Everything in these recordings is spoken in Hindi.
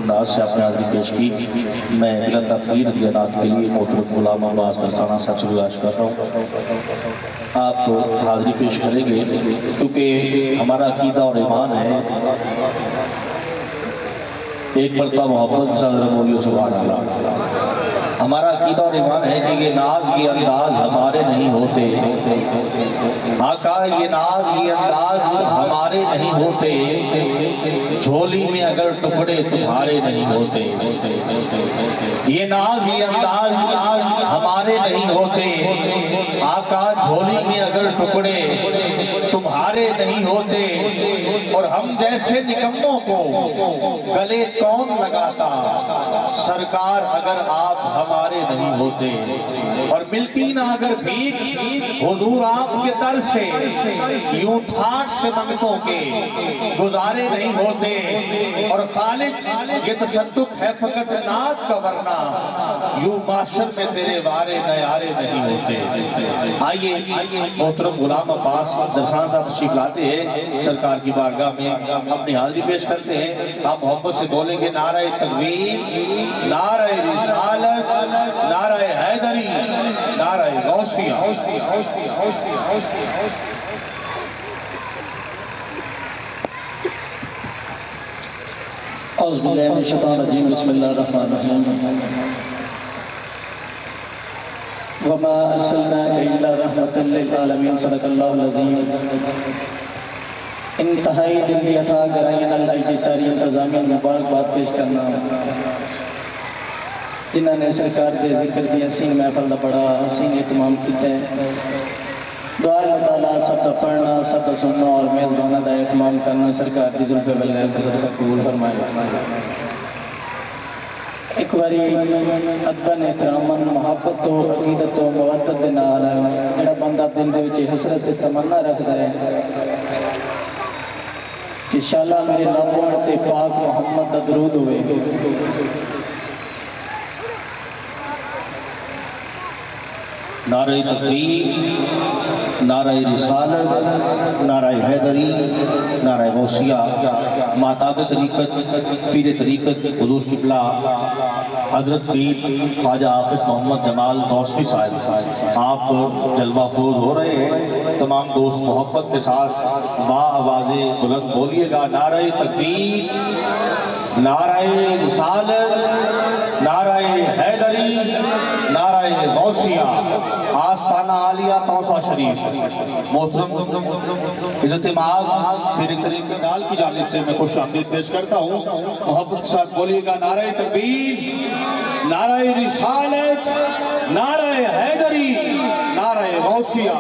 अंदाज से आपने हाजिरी पेश की। मैं बिला तखीर दियानात के लिए मोहतरम गुलाम अब्बास दरसाना साहब से गुजारिश कर रहा हूँ आप हाजिरी पेश करेंगे, क्योंकि हमारा अकीदा और ईमान है। एक मरतबा मोहब्बत के साथ बोलियो सुभान अल्लाह। हमारा अकीदा और ईमान है कि ये नाज ये अंदाज हमारे नहीं होते, आका ये नाज ये अंदाज हमारे नहीं होते, झोली में अगर टुकड़े तुम्हारे नहीं होते। ये नाज ये अंदाज हमारे नहीं होते, आका झोली में अगर टुकड़े तुम्हारे नहीं होते। और हम जैसे निकम्मों को गले कौन लगाता, सरकार अगर आप हमारे नहीं होते। और मिलती ना अगर भीख हुजूर आपके दर से, यूं ठाठ से मंगतों के गुजारे नहीं होते। और खालिक ये तसद्दुक है फकत नात का, वरना यूं माशर में तेरे वारे नयारे नहीं होते। आइए मोहतरम गुलाम अब्बास दरसान साहब तशरीफ लाते हैं, सरकार की बारगाह में अपनी हाजिरी पेश करते हैं। आप मोहब्बत से बोलेंगे नारे तकबीर, नारे रिसालत, नारे हैदरी, नारे गौसिया। औज़ु बिल्लाहि मिनश शैतानिर रजीम, बिस्मिल्लाहिर रहमानिर रहीम। वमा अर्सलनाका इल्ला रहमतल लिल आलमीन, सदक़ल्लाहुल अज़ीम। इंतहाई दिल अता करायन अल्लाह की सारी इंतजामिया मुबारकबाद पेश करना जिन्होंने सरकार के जिक्र दी हसीन महफल का बड़ा हसीन इतमाम किया है। दुआ अल्लाह ताला सब का पढ़ना, सब का सुनना और मेज़बाना का इतमाम करना सरकार की जुल्फ़े बल्ले का कबूल फरमाए। एक बारी अदबन एहतरामन मुहब्बत तो अकीदत तो मवद्दत दे नाल जिहड़ा बंदा दिल दे विच हसरत ते तमन्ना रखदा है कि शाला मेरे लबों ते पाक मोहम्मद दा दरूद होवे। नारे तकबीर, नारे रिसालत, नारे हैदरी, नारे गौसिया। माताब तरीक़त, पीर तरीक़त हुज़ूर क़िबला हज़रत पीर ख्वाजा हाफ़िज़ मोहम्मद जमाल दौसरी साहब आप जलवा फरोज़ हो रहे हैं। तमाम दोस्त मोहब्बत के साथ बा आवाज़े बुलंद बोलिएगा नारे तकबीर, नारे रिसालत, नारे हैदरी, नारे गौसिया। आस्ताना आलिया तौसा शरीफ मोहतरम इज़्ज़त माल तेरे तरीके नाल की जानिब से मैं खुश आमदीद पेश करता हूँ। मोहब्बत के साथ बोलिएगा नारे तकबीर, नारे रिसालत, नारे हैदरी, नारे गौसिया।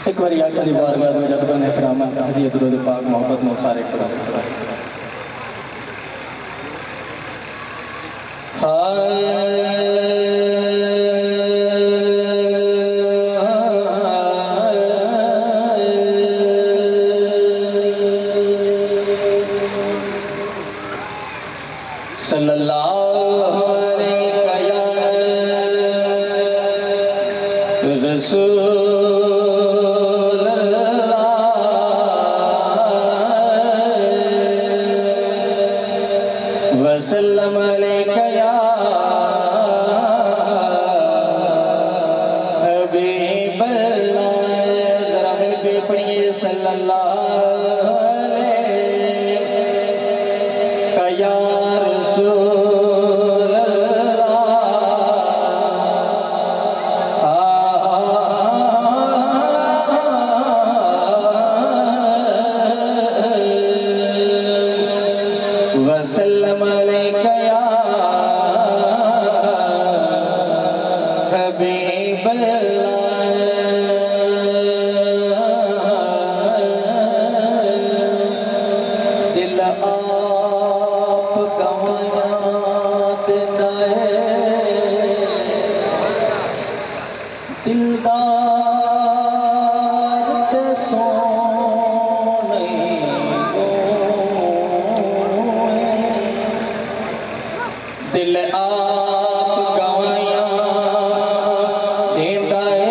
एक बार आका दी बारगाह में जदबन एहतरामन का हदिया दुरूद पाक मोहब्बत में सारे खड़ा सल्लल्लाहु अलैहि रसूल वसल्लम अलैका या हबीब हबीबल्ला जरा मिलके पढ़िए सल्लल्लाहु अलैहि या रसूल अल्लाह वसल्लम अलैका या दिल आप गवाया देता है दिलदार ते सोने दिल आप गवाया देता है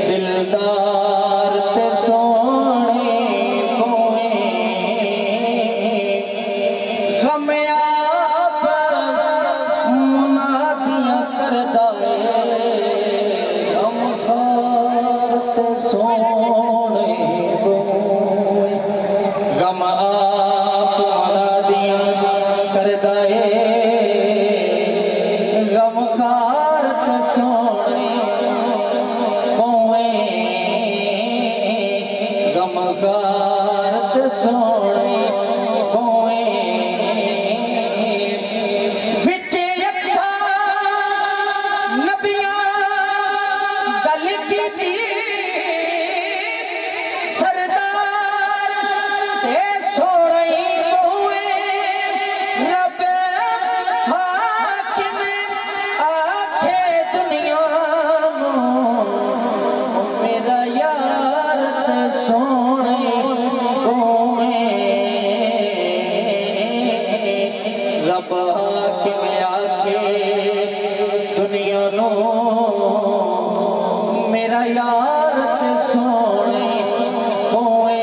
दिलदार ते सोने गम आप मुनादियां करदा है गम खार ते सोने गम आप मुनादियां करदा है गम खार ते सोने गम खार ते सोने रब हाकिम आखे दुनिया नो मेरा यार ते सोने होए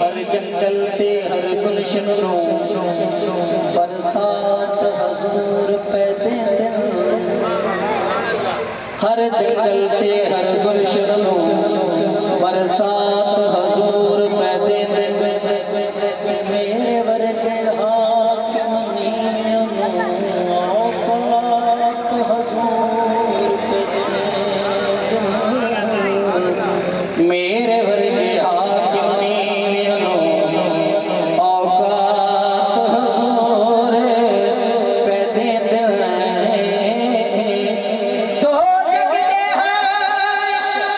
हर जंगल ते हर गुलशन रो बरसात हजूर पे दे हर जंगल ते हर गुलशन रो बरसात हजूर पे दे मेरे वर्गे हाकिम औकात हजूर पे दे मेरे वर्गे हाकिम औकात हजूर पे दे तो जग दे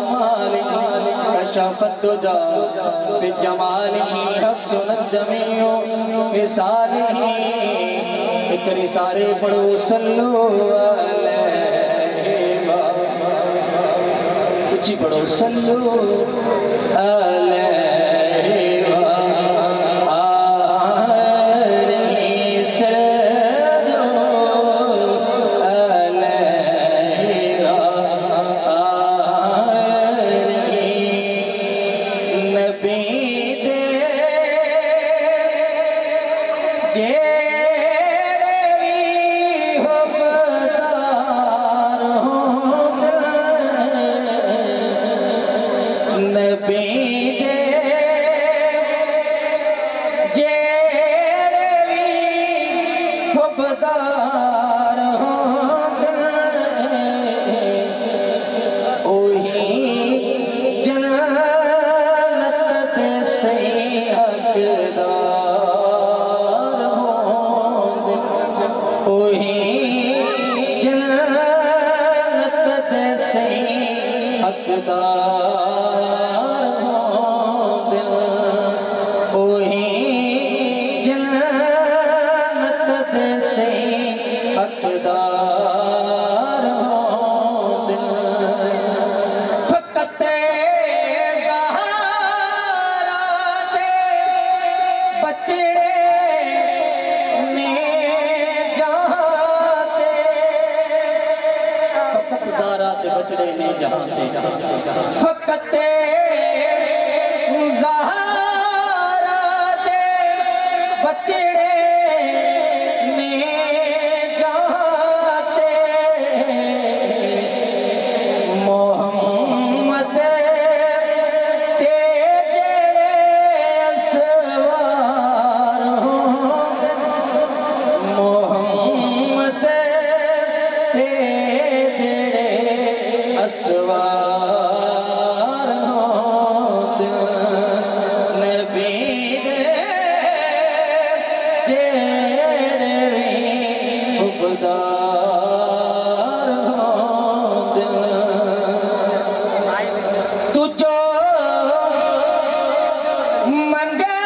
हमने कशफतुजा बिजमालिही हसनत जमीउ मिसालिही एक सारे पढ़ो सल्लु अलैहि ऊंची पढ़ो सल्लु अलैहि दिलदार हो दिल तू जो मंगे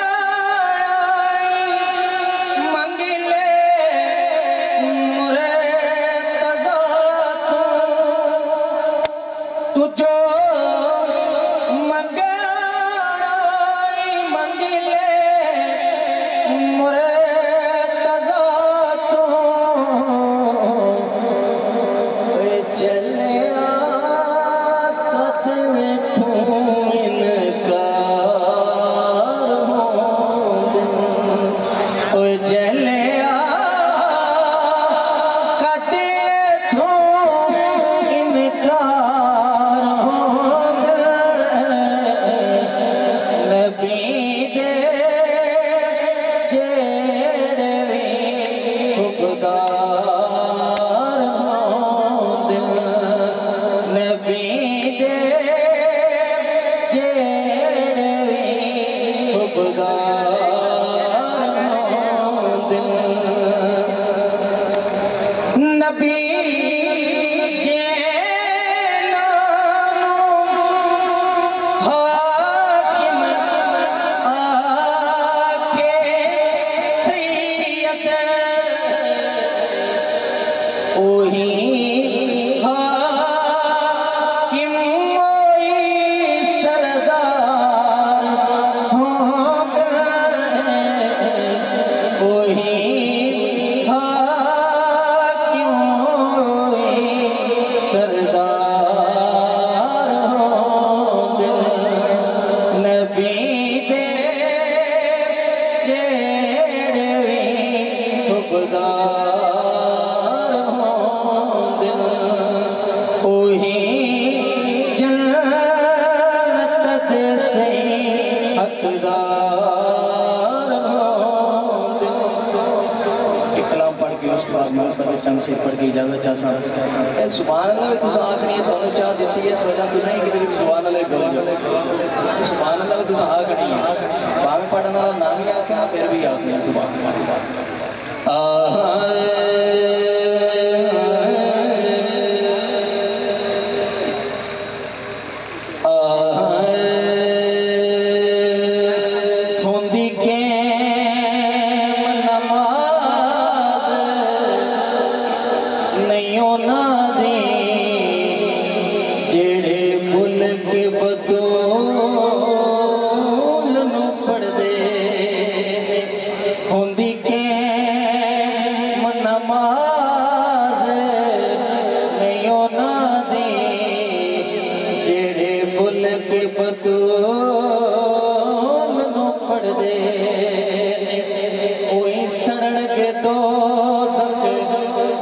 मंग ले मुरे तज़ा तू जो मंगे मंग ले मुरे तज़ा चलिया कद इनकार हो दिल जलिया कद इनकार हो दिल नबी दे जेड़े भी खुबदार हो दिल नबी दे जेड़े भी खुबदार हो दिल नबी हाकिम आके सैयद ओही हाकिम मोई सरदार हो गए ओही हाकिम मोई सरदार हो गए नबी दे जेड़े भी खुबदार हो दिल ओही जन्नत दे से हकदार हो दिल एक कलाम पढ़ के उस बाद मोहब्बत चंद से पढ़ के इजाजत चाहता हूं सुभान अल्लाह तुस आखनी सोनू चाह देती है इस वजह तो नहीं कि तेरी सुभान अल्लाह बोल सुभान अल्लाह तुस आखनी है भावे पढ़ने वाला नाम ही आके फिर भी आखनी है सुभान होंदी के नमाज नहीं होना दी जेड़े भुल के बतूल नू पढ़दे होंदी के नमाज नहीं होना दी जेड़े भुल के बतूल नू पढ़दे ओही सड़न के दो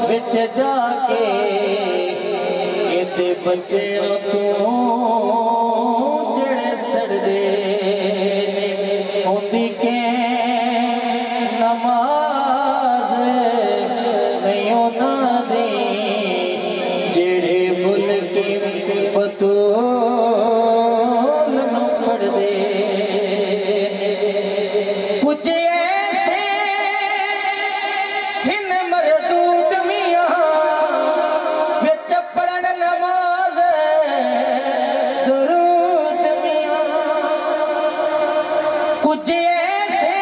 विच जाके ਇਹਦੇ ਬੱਚਿਆਂ ਤੋਂ ਜਿਹੜੇ ਸੜਦੇ ਨੇ ਹੁੰਦੀ ਕਿ ਨਮਾਜ਼ ਨਹੀਂ ਉਹਨਾਂ ਦੀ ਜਿਹੜੇ ਭੁੱਲ ਕੇ ਬਤੂਲ ਨੂੰ ਪੜਦੇ ਕੁਝ ਐਸੇ ਹਿਨ ਮਰਦੂਦ ਮੀਆਂ ਵਿੱਚ ਪੜਨ ਨਮਾਜ਼ ਦਰੂਦ ਮੀਆਂ ਕੁਝ ਐਸੇ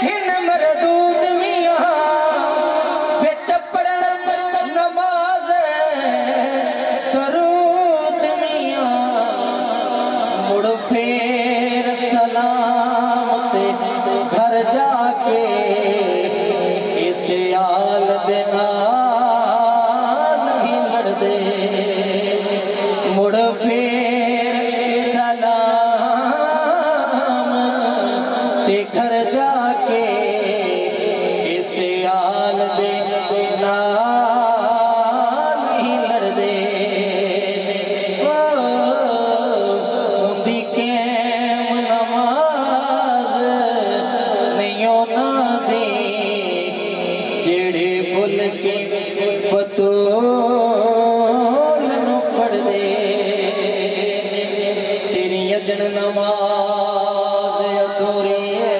ਹਿਨ ਮਰਦੂਦ ਮੀਆਂ ਵਿੱਚ ਪੜਨ ਨਮਾਜ਼ ਦਰੂਦ ਮੀਆਂ ਮੁੜ ਫੇਰ ਸਲਾਮ ਤੇ ਘਰ ਜਾ ਕੇ ਇਸੇ ਹਾਲ ਦੇ ਨਾਲ ਨਹੀਂ ਲੜਦੇ ਮੁੜ ਫੇਰ ਸਲਾਮ ਤੇ ਘਰ ਜਾ ਕੇ ਇਸੇ ਹਾਲ ਦੇ ਨਾਲ ਨਹੀਂ ਲੜਦੇ ਹੁੰਦੀ ਕੈਮ ਨਮਾਜ਼ ਨਹੀਂ ਉਹਨਾਂ ਦੀ ਜਿਹੜੇ ਭੁੱਲ ਕੇ ਬਤੂਲ ਨੂੰ ਪੜਦੇ ਤੇਰੀ ਅਜਣ ਨਮਾਜ਼ ਅਧੂਰੀ ਹੈ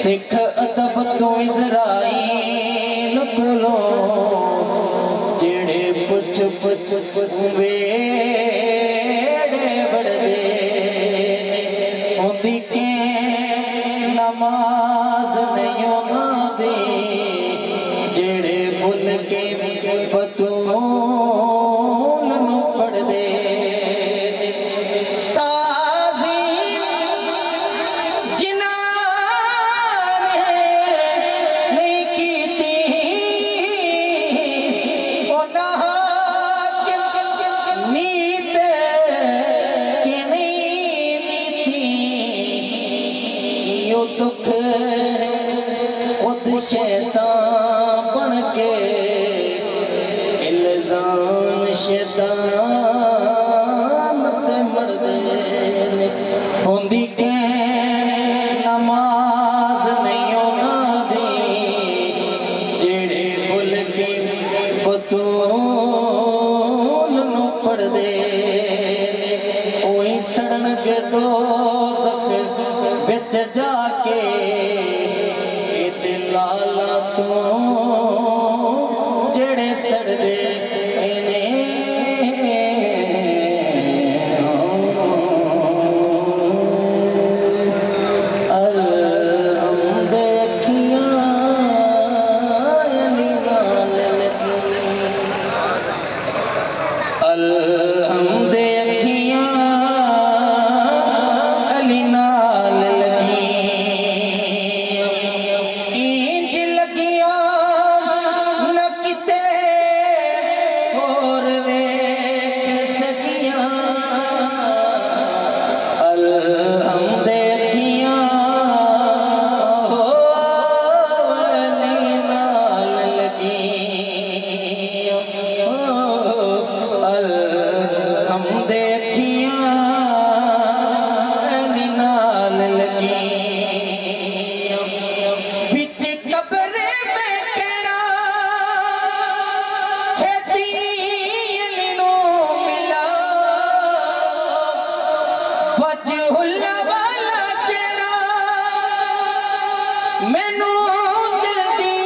सिख अदब तो इज़राइल कोलो जेड़े पुछ पुछ वेड़े बड़दे होंदी के नमाज नहीं होना दे जेड़े भुल के बतूल नू पढ़दे दुख खुद शैतान बन के इल्जाम शैतान ते मरदे ने होंदी के नमाज नहीं होना दी जेड़े भुल के बतूल नू पढ़दे ओही सड़न के दोज़ख विच जाके लाला तू जेड़े सड़दे ने मैनू जल्दी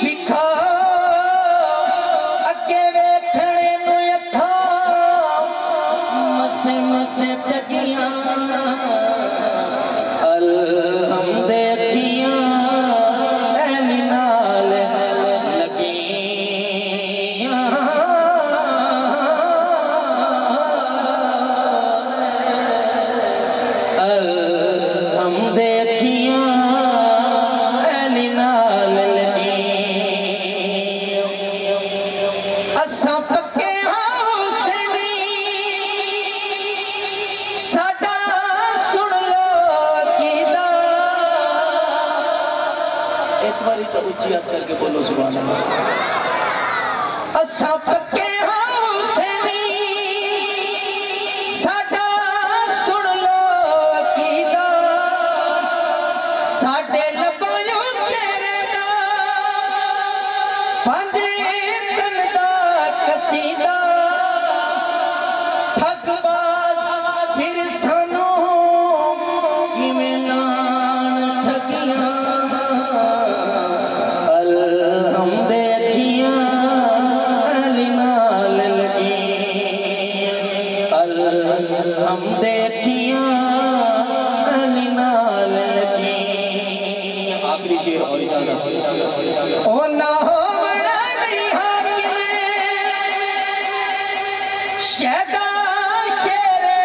विखा अगे वेखणे नू अखां मसे मसे तकियां अलहमदे अखियां ऐली नाल लगियां अलहमदे तो उच्ची हाथ करके बोलो सुभान अल्लाह। असा पक्के हुसैनी साडा सुन लो अकीदा साडे लबायों तेरे नाम पंज तन दा कसीदा ठगबाज फिर सानू किवें लान ठगियां हम देखिया नाल लगी आखिरी शेर ओ ना हो शहदा शेरे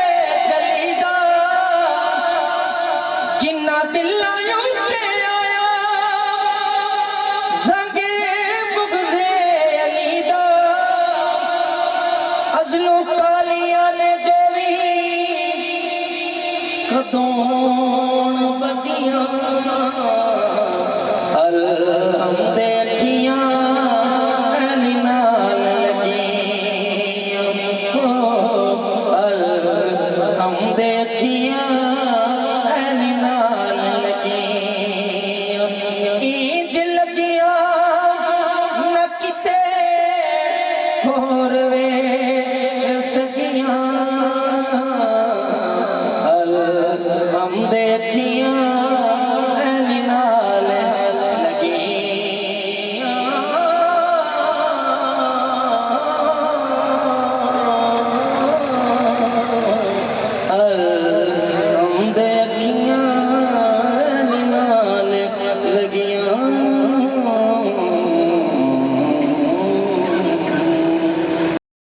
जलीदा जिन्ना दिलां